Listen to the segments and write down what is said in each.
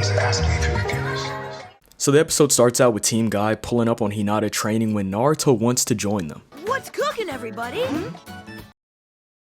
Please ask me if you're curious. So the episode starts out with Team Guy pulling up on Hinata training when Naruto wants to join them. What's cooking, everybody?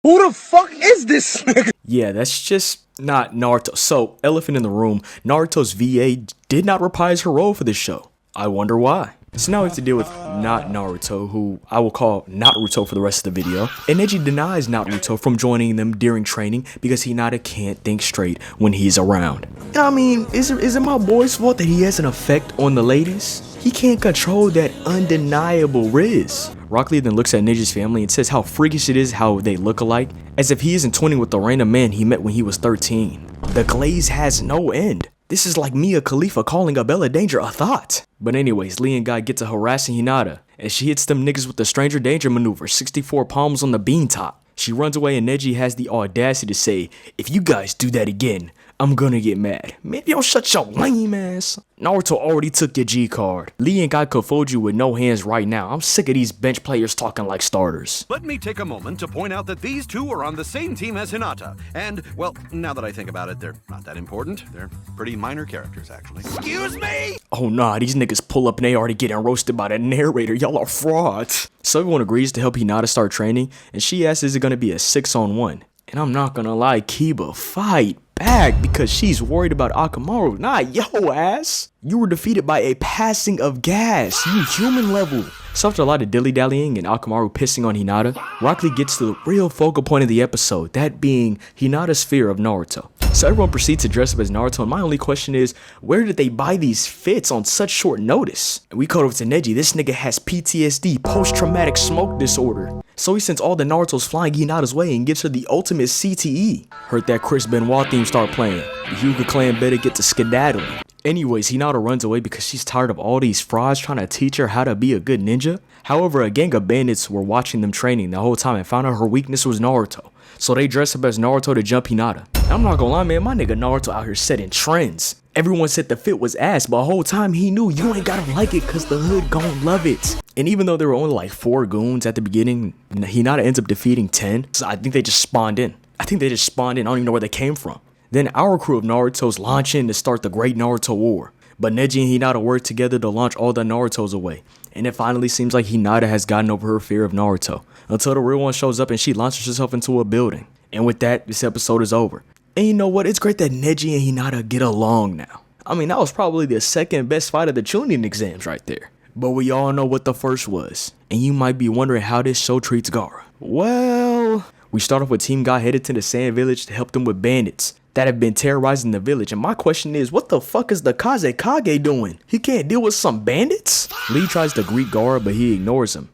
Who the fuck is this nigga? Yeah, that's just not Naruto. So, elephant in the room, Naruto's VA did not reprise her role for this show. I wonder why. So now we have to deal with not Naruto, who I will call Naruto for the rest of the video. And Neji denies Naruto from joining them during training because Hinata can't think straight when he's around. And I mean, is it my boy's fault that he has an effect on the ladies? He can't control that undeniable riz. Rock Lee then looks at Neji's family and says how freakish it is how they look alike, as if he isn't twinning with the random man he met when he was 13. The glaze has no end. This is like Mia Khalifa calling Bella Danger a thought. But anyways, Lee and Guy get to harassing Hinata as she hits them niggas with the Stranger Danger maneuver, 64 palms on the bean top. She runs away and Neji has the audacity to say, if you guys do that again, I'm gonna get mad. Maybe y'all shut your lame ass. Naruto already took your G card. Lee and Guy could fold you with no hands right now. I'm sick of these bench players talking like starters. Let me take a moment to point out that these two are on the same team as Hinata. And, well, now that I think about it, they're not that important. They're pretty minor characters, actually. Excuse me? Oh nah, these niggas pull up and they already getting roasted by the narrator. Y'all are frauds. So everyone agrees to help Hinata start training, and she asks is it gonna be a 6-on-1. And I'm not gonna lie, Kiba, fight back because she's worried about Akamaru, not yo ass. You were defeated by a passing of gas, you human level. So after a lot of dilly-dallying and Akamaru pissing on Hinata, Rock Lee gets to the real focal point of the episode, that being Hinata's fear of Naruto. So everyone proceeds to dress up as Naruto, and my only question is, where did they buy these fits on such short notice? And we cut over to Neji. This nigga has PTSD, post-traumatic smoke disorder. So he sends all the Narutos flying Hinata's way and gives her the ultimate CTE. Heard that Chris Benoit theme start playing. The Hyuga clan better get to skedaddling. Anyways, Hinata runs away because she's tired of all these frauds trying to teach her how to be a good ninja. However, a gang of bandits were watching them training the whole time and found out her weakness was Naruto. So they dress up as Naruto to jump Hinata. And I'm not gonna lie, man, my nigga Naruto out here setting trends. Everyone said the fit was ass, but the whole time he knew you ain't gotta like it cause the hood gon' love it. And even though there were only like 4 goons at the beginning, Hinata ends up defeating 10. So I think they just spawned in. I don't even know where they came from. Then our crew of Narutos launch in to start the Great Naruto War. But Neji and Hinata work together to launch all the Narutos away. And it finally seems like Hinata has gotten over her fear of Naruto. Until the real one shows up and she launches herself into a building. And with that, this episode is over. And you know what? It's great that Neji and Hinata get along now. I mean, that was probably the second best fight of the Chunin exams right there. But we all know what the first was. And you might be wondering how this show treats Gaara. Well, we start off with Team Guy headed to the Sand Village to help them with bandits that have been terrorizing the village. And my question is, what the fuck is the Kazekage doing? He can't deal with some bandits? Lee tries to greet Gaara, but he ignores him.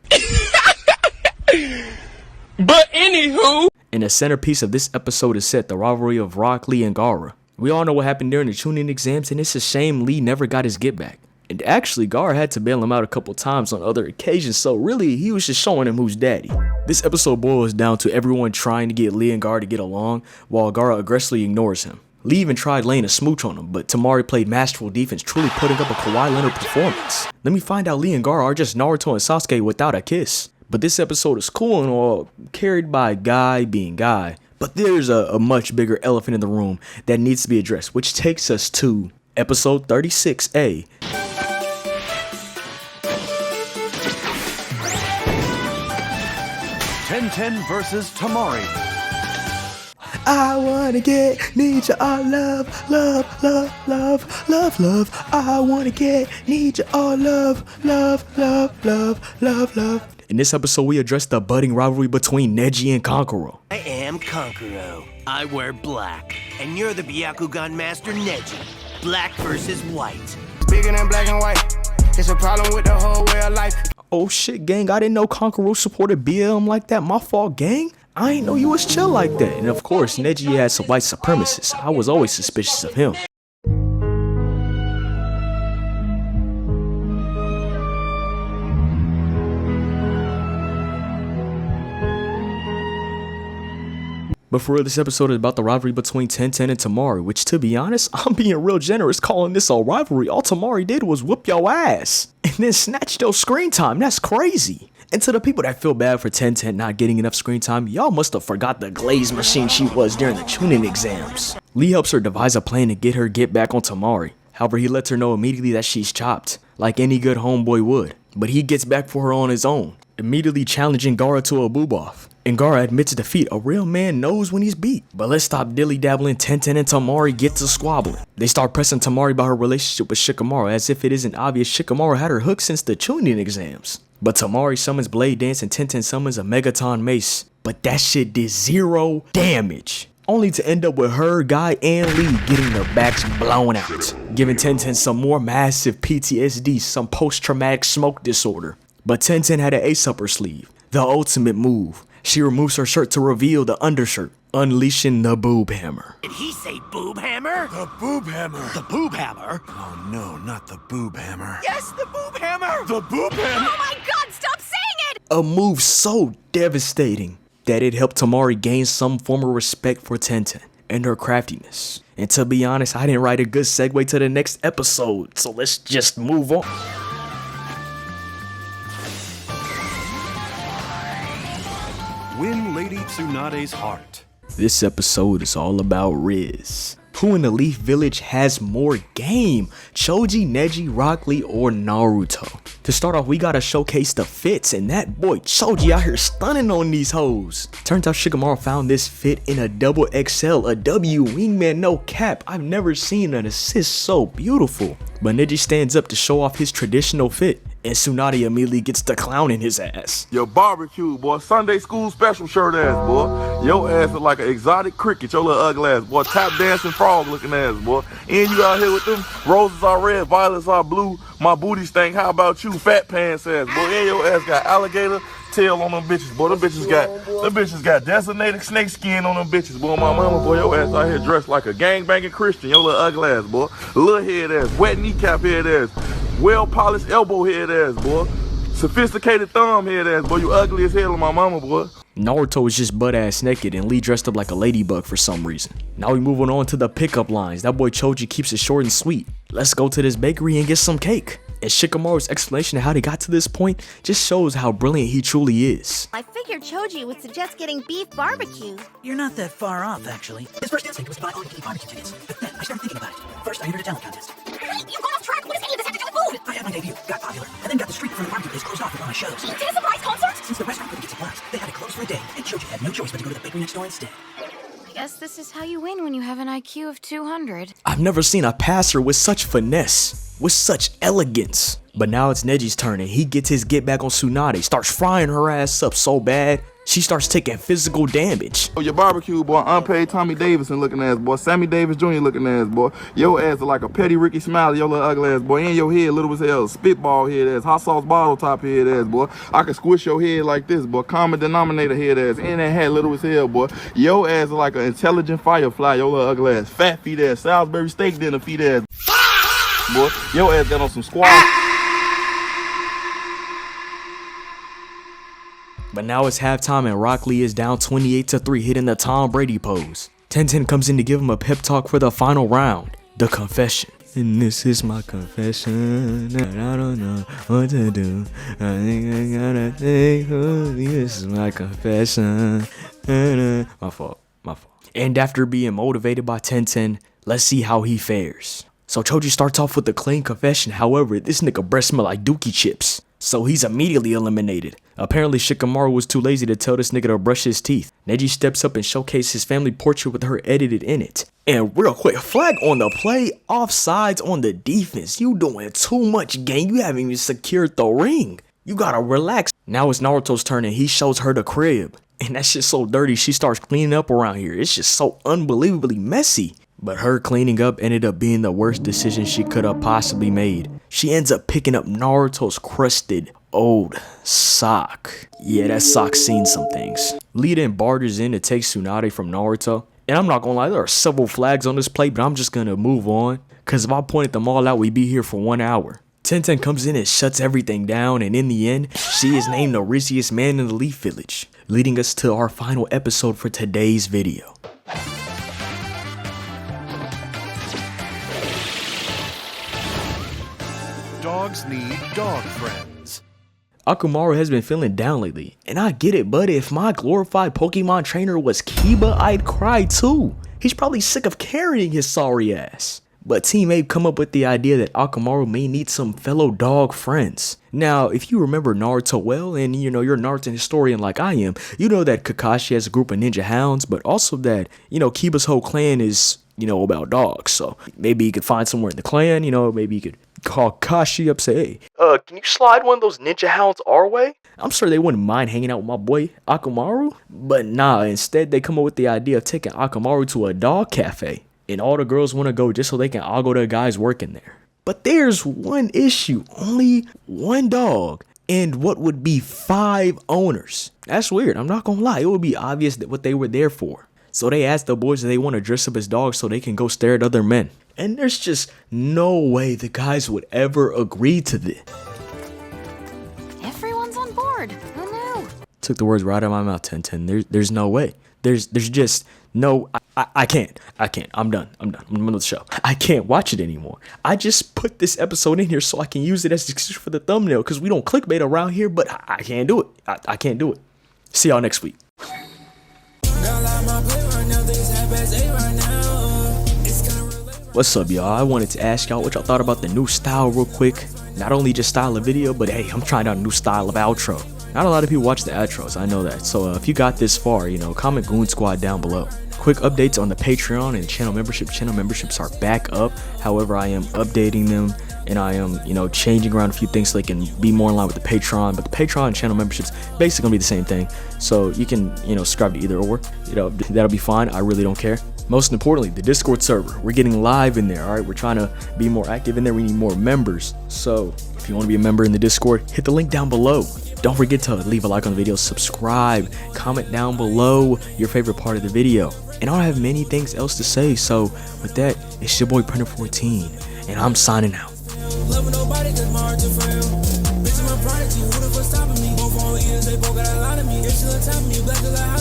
But anywho. And the centerpiece of this episode is set, the rivalry of Rock Lee and Gaara. We all know what happened during the Chunin exams, and it's a shame Lee never got his get back. And actually, Gaara had to bail him out a couple times on other occasions, so really, he was just showing him who's daddy. This episode boils down to everyone trying to get Lee and Gaara to get along, while Gaara aggressively ignores him. Lee even tried laying a smooch on him, but Tamari played masterful defense, truly putting up a Kawhi Leonard performance. Let me find out Lee and Gaara are just Naruto and Sasuke without a kiss. But this episode is cool and all, carried by Guy being Guy. But there's a much bigger elephant in the room that needs to be addressed, which takes us to episode 36A. Tenten versus Tamari. I wanna get ninja all love, love, love, love, love, love. I wanna get ninja all love, love, love, love, love, love. In this episode, we address the budding rivalry between Neji and Kankuro. I am Kankuro. I wear black. And you're the Byakugan Master Neji. Black versus white. Bigger than black and white. It's a problem with the whole way of life. Oh shit, gang, I didn't know Kankuro supported BLM like that. My fault, gang. I ain't know you was chill like that. And of course, Neji had some white supremacists. I was always suspicious of him. But for real, this episode is about the rivalry between Tenten and Tamari, which to be honest, I'm being real generous calling this a rivalry. All Tamari did was whoop your ass and then snatch your screen time. That's crazy. And to the people that feel bad for Tenten not getting enough screen time, y'all must have forgot the glaze machine she was during the Chunin exams. Lee helps her devise a plan to get back on Tamari. However, he lets her know immediately that she's chopped, like any good homeboy would. But he gets back for her on his own, immediately challenging Gaara to a boob-off. And Gaara admits defeat. A real man knows when he's beat. But let's stop dilly-dabbling. Tenten and Tamari get to squabbling. They start pressing Tamari about her relationship with Shikamaru, as if it isn't obvious Shikamaru had her hooked since the Chunin exams. But Tamari summons Blade Dance and Tenten summons a Megaton Mace. But that shit did 0 damage. Only to end up with her, Guy, and Lee getting their backs blown out, giving Tenten some more massive PTSD, some post-traumatic smoke disorder. But Tenten had an ace up her sleeve, the ultimate move. She removes her shirt to reveal the undershirt, unleashing the boob hammer. Did he say boob hammer? The boob hammer. The boob hammer? Oh no, not the boob hammer. Yes, the boob hammer! The boob hammer. Oh my god, stop saying it! A move so devastating that it helped Tamari gain some form of respect for Tenten and her craftiness. And to be honest, I didn't write a good segue to the next episode, so let's just move on. Win Lady Tsunade's heart. This episode is all about Riz. Who in the Leaf Village has more game? Choji, Neji, Rock Lee, or Naruto? To start off, we gotta showcase the fits, and that boy Choji out here stunning on these hoes. Turns out Shikamaru found this fit in a double XL, a W wingman, no cap. I've never seen an assist so beautiful. But Neji stands up to show off his traditional fit, and Tsunade immediately gets the clown in his ass. Your barbecue, boy. Sunday school special shirt ass, boy. Your ass is like an exotic cricket, your little ugly ass, boy. Tap dancing frog looking ass, boy. And you out here with them roses are red, violets are blue. My booty stank. How about you, fat pants ass, boy? And your ass got alligator tail on them bitches, boy. Them bitches got designated snake skin on them bitches, boy. My mama, boy, your ass out here dressed like a gangbanging Christian, your little ugly ass, boy. Little head ass, wet kneecap head ass, well-polished elbow head ass, boy. Sophisticated thumb head ass, boy. You ugly as hell on my mama, boy. Naruto was just butt-ass naked and Lee dressed up like a ladybug for some reason. Now we moving on to the pickup lines. That boy Choji keeps it short and sweet. Let's go to this bakery and get some cake. And Shikamaru's explanation of how they got to this point just shows how brilliant he truly is. I figured Choji would suggest getting beef barbecue. You're not that far off, actually. His first instinct was to buy all you barbecue tickets, but then I started thinking about it. First, I entered a talent contest. Wait, you've gone off track. What does any of this have to do with food? I had my debut, got popular, and then got the street in front of the barbecue place closed off with all my shows. You did a surprise concert? Since the restaurant couldn't get supplies, they had to close for a day, and Choji had no choice but to go to the bakery next door instead. I guess this is how you win when you have an IQ of 200. I've never seen a passer with such finesse, with such elegance. But now it's Neji's turn and he gets his get back on Tsunade, starts frying her ass up so bad, she starts taking physical damage. Your barbecue, boy, unpaid Tommy Davidson looking ass, boy. Sammy Davis Jr. looking ass, boy. Your ass is like a petty Ricky Smiley, your little ugly ass, boy. And your head little as hell, spitball head ass, hot sauce bottle top head ass, boy. I can squish your head like this, boy. Common denominator head ass, and that hat little as hell, boy. Your ass is like an intelligent firefly, your little ugly ass. Fat feet ass, Salisbury steak dinner feet ass, boy. Your ass got on some squash. But now it's halftime and Rock Lee is down 28-3, hitting the Tom Brady pose. Tenten comes in to give him a pep talk for the final round, the confession. And this is my confession, and I don't know what to do. I think I gotta think, this is my confession. My fault. And after being motivated by Tenten, let's see how he fares. So Choji starts off with a clean confession, however, this nigga breath smell like dookie chips. So he's immediately eliminated. Apparently Shikamaru was too lazy to tell this nigga to brush his teeth. Neji steps up and showcases his family portrait with her edited in it. And real quick, flag on the play, offsides on the defense. You doing too much, gang. You haven't even secured the ring. You gotta relax. Now it's Naruto's turn and he shows her the crib. And that shit's so dirty, she starts cleaning up around here. It's just so unbelievably messy. But her cleaning up ended up being the worst decision she could have possibly made. She ends up picking up Naruto's crusted old sock. Yeah, that sock's seen some things. Lee then barters in to take Tsunade from Naruto. And I'm not gonna lie, there are several flags on this plate, but I'm just gonna move on. Cause if I pointed them all out, we'd be here for 1 hour. Tenten comes in and shuts everything down, and in the end, she is named the rizziest man in the Leaf Village, leading us to our final episode for today's video. Dogs need dog friends. Akamaru has been feeling down lately, and I get it, but if my glorified Pokemon trainer was Kiba, I'd cry too. He's probably sick of carrying his sorry ass. But Team Ape come up with the idea that Akamaru may need some fellow dog friends. Now, if you remember Naruto well, and you know, you're a Naruto historian like I am, you know that Kakashi has a group of ninja hounds, but also that, you know, Kiba's whole clan is, you know, about dogs. So maybe you could find somewhere in the clan, you know, maybe you could call Kashi up, say, hey, can you slide one of those ninja hounds our way? I'm sure they wouldn't mind hanging out with my boy Akamaru. But nah, instead they come up with the idea of taking Akamaru to a dog cafe. And all the girls want to go just so they can all go to the guys working there. But there's one issue, only one dog, and what would be 5 owners. That's weird, I'm not gonna lie, it would be obvious that what they were there for. So they asked the boys if they want to dress up as dogs so they can go stare at other men. And there's just no way the guys would ever agree to this. Everyone's on board. Who knew? Took the words right out of my mouth, Tenten. There's no way. There's just no, I can't. I'm done. I'm on the show. I can't watch it anymore. I just put this episode in here so I can use it as an excuse for the thumbnail because we don't clickbait around here, but I can't do it. I can't do it. See y'all next week. What's up, y'all? I wanted to ask y'all what y'all thought about the new style real quick. Not only just style of video, but hey, I'm trying out a new style of outro. Not a lot of people watch the outros, I know that. So if you got this far, you know, comment Goon Squad down below. Quick updates on the Patreon and channel membership. Channel memberships are back up. However, I am updating them and I am, you know, changing around a few things so they can be more in line with the Patreon. But the Patreon and channel memberships basically gonna be the same thing. So you can, you know, subscribe to either or. You know, that'll be fine. I really don't care. Most importantly, the Discord server. We're getting live in there, all right? We're trying to be more active in there. We need more members. So if you want to be a member in the Discord, hit the link down below. Don't forget to leave a like on the video, subscribe, comment down below your favorite part of the video. And I don't have many things else to say, so with that, it's your boy Printer14, and I'm signing out. Love nobody cause my heart's a frail. Bitch, I'm a prodigy, who the fuck stopping me? Both on ears, they both got a lot of me. If she look top me, black as a